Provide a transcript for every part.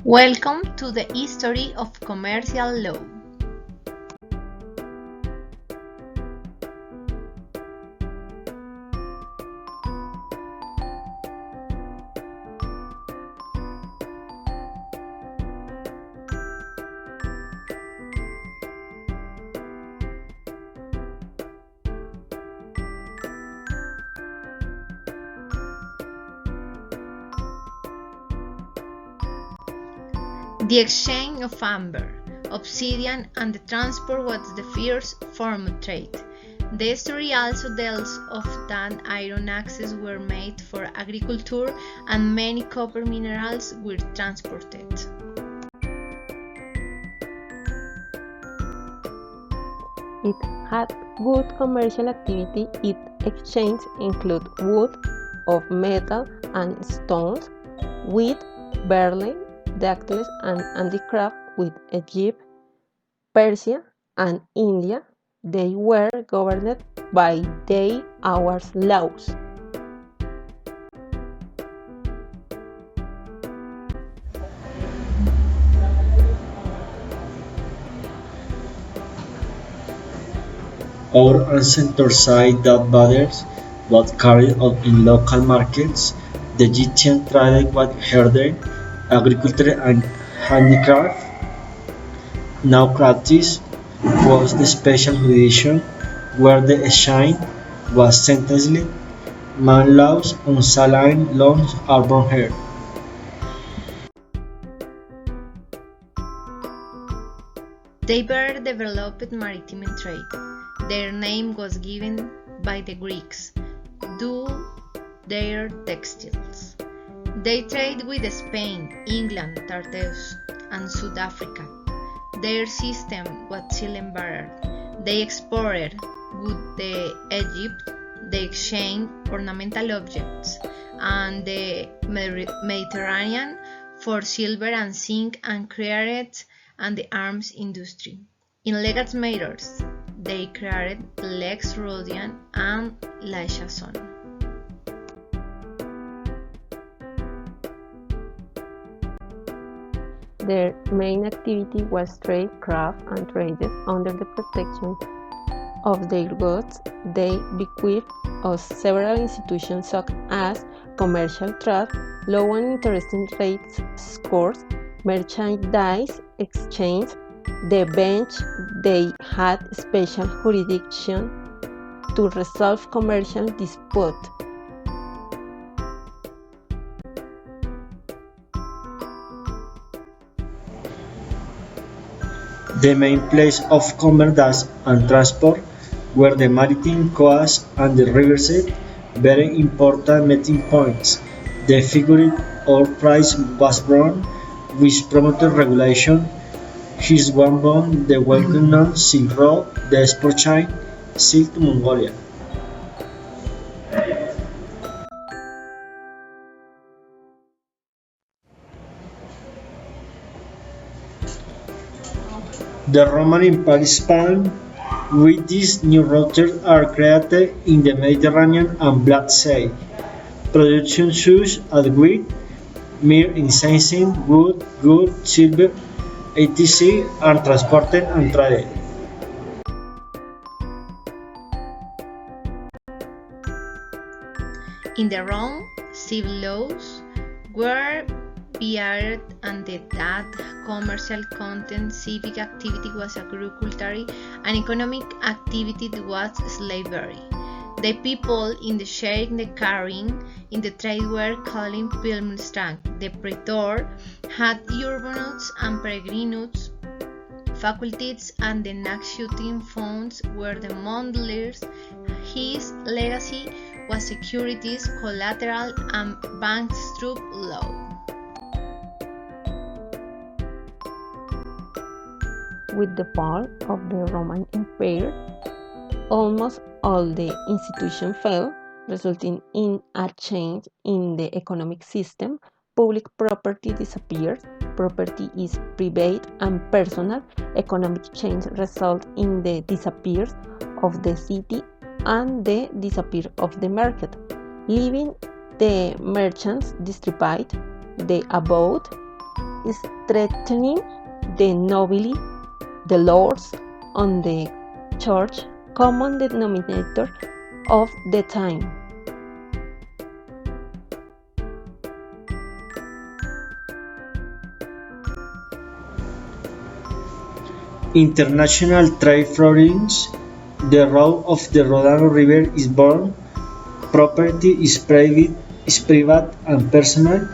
Welcome to the history of commercial law. The exchange of amber, obsidian, and the transport was the first form of trade. The story also tells of that iron axes were made for agriculture and many copper minerals were transported. It had good commercial activity. Its exchange include wood, of metal and stones, wheat, barley, dattles and handicraft with Egypt, Persia, and India. They were governed by their hours laws. Our ancestors said that batters was carried out in local markets. The Egyptian traded with herdering, agriculture and handicraft. Now practice was the special jurisdiction where the exchange was sentenced, man laws, unsaline loans, urban hair. They were developed maritime trade. Their name was given by the Greeks due their textiles. They trade with Spain, England, Tartous, and South Africa. Their system was silent barter. They exported wood to Egypt. They exchanged ornamental objects and the Mediterranean for silver and zinc and created and the arms industry. In legal matters, they created Lex Rodian and La Chazon. Their main activity was trade, craft, and trades under the protection of their goods. They bequeathed us several institutions such as commercial trade, law and interesting rates scores, merchandise exchange, the bench. They had special jurisdiction to resolve commercial disputes. The main place of commerce and transport were the maritime coast and the riverside, very important meeting points. The figured ore price was born, which promoted regulation. His one bond, the well-known Silk Road, the export chain, silk to Mongolia. The Roman Empire expanded. With these new routes are created in the Mediterranean and Black Sea. Production such as wheat, mere incensing, wood, gold, silver, etc. are transported and traded. In the Rome, civil laws were beared and that commercial content, civic activity was agricultural, and economic activity was slavery. The people in the sharing, the carrying, in the trade were called pilgrims. The praetor had urbanos and peregrinos faculties, and the negotiating funds were the mondlers. His legacy was securities, collateral, and bankrupt law. With the fall of the Roman Empire, almost all the institutions fell, resulting in a change in the economic system. Public property disappears, property is private and personal. Economic change results in the disappearance of the city and the disappearance of the market, leaving the merchants distributed the abode strengthening the nobility, the lords on the church, common denominator of the time. International trade flourishes. The road of the Rodano River is born. Property is private and personal.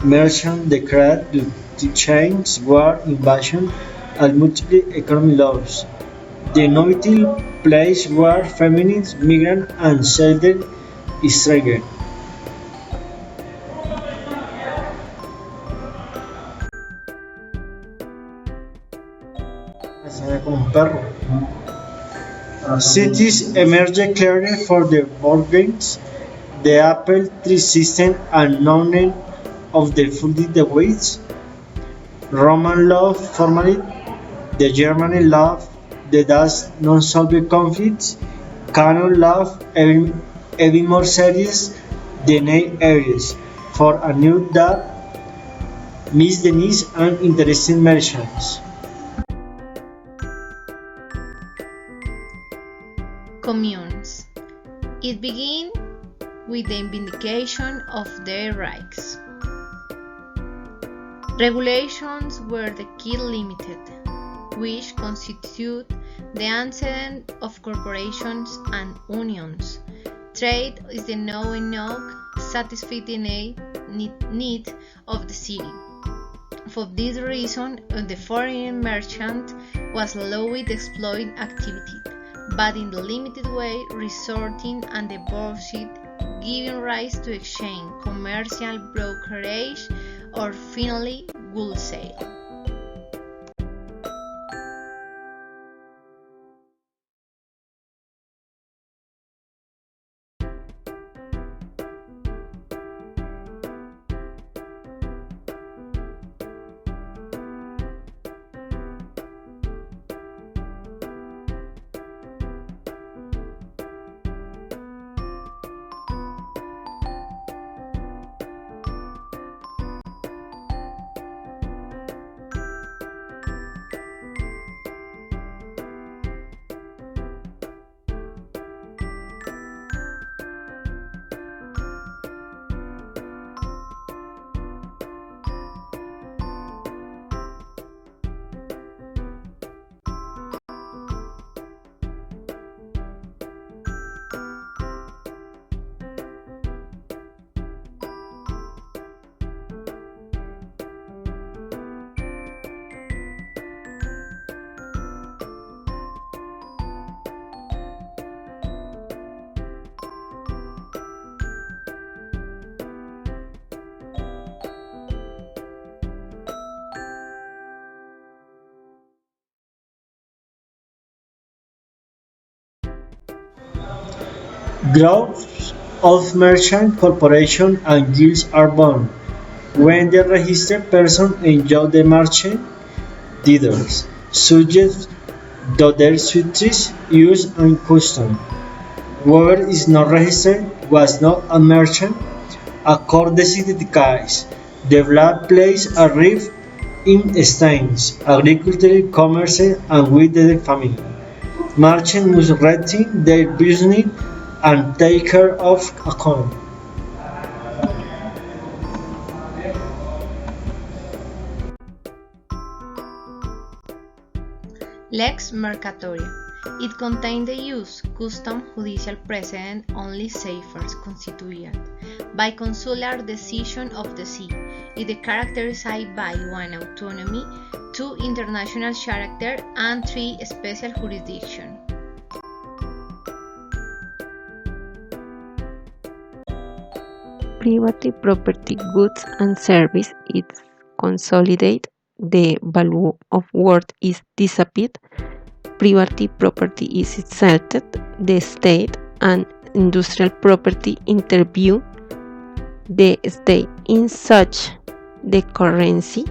Merchant declared to change war, invasion, and multiple economic laws. The nobility plays war, feminists, migrant, and shelter struggle. Cities emerged clearly for the board games, the apple tree system and knowledge of the folded weights. Roman law formally, the German law, the Dutch non-solved conflicts, canon law even more serious, the name areas for a new that meets the needs and interesting merchants. Communes. It began with the vindication of their rights. Regulations were the key limited, which constitute the antecedent of corporations and unions. Trade is the now enough satisfy the need of the city. For this reason, the foreign merchant was allowed to exploit activity, but in the limited way, resorting and deposit, giving rise to exchange, commercial brokerage, or finally, wholesale. Groups of merchant corporations and guilds are born. When the registered person enjoys the merchant titles, subject to their duties, use and custom. Whoever is not registered was not a merchant. According to the case, the blood plays a rift in stains, agriculture, commerce, and with the family. Merchants must retain their business and take care of account. Lex Mercatoria. It contained the use, custom, judicial precedent only safers constituted by consular decision of the sea. It is characterized by 1. Autonomy, 2. International character, and 3. Special jurisdiction. Private property, goods and service is consolidate. The value of worth is dissipated. Private property is inserted. The state and industrial property interview. The state in such the currency,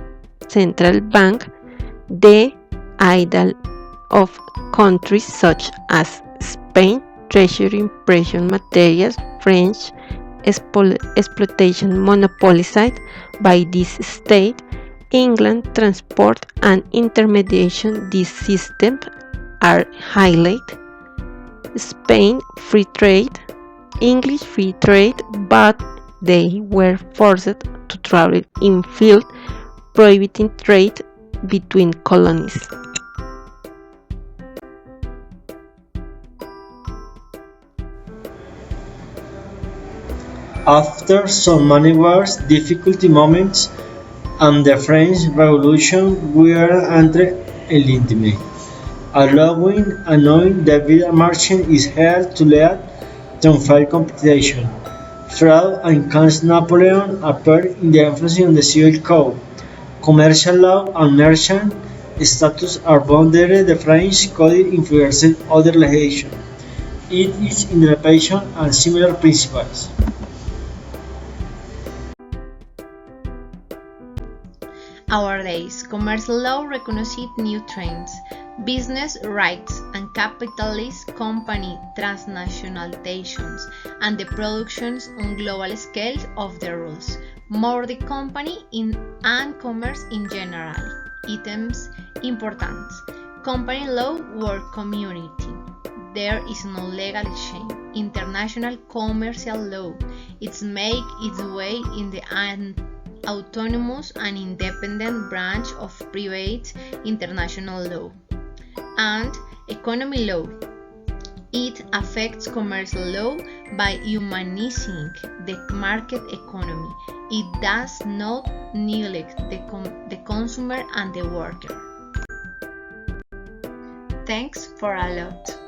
central bank, the idol of countries such as Spain, treasury, precious materials, French exploitation monopolized by this state, England, transport and intermediation these systems are highlighted. Spain, free trade, English free trade, but they were forced to travel in field, prohibiting trade between colonies. After so many wars, difficulty moments, and the French Revolution were entre enlightenment, allowing a knowing David Marchand is held to lead triumphal competition. Fraud and Count Napoleon appeared in the emphasis on the civil code. Commercial law and merchant status are bounded. The French Code influenced other legislation. It is interpretation and similar principles. Our days, commercial law recognized new trends, business rights and capitalist company transnationalizations, and the productions on global scales of the rules, more the company and commerce in general. Items importance. Company law work community. There is no legal exchange. International commercial law. It's make its way in the autonomous and independent branch of private international law. And economy law. It affects commercial law by humanizing the market economy. It does not neglect the consumer and the worker. Thanks for a lot.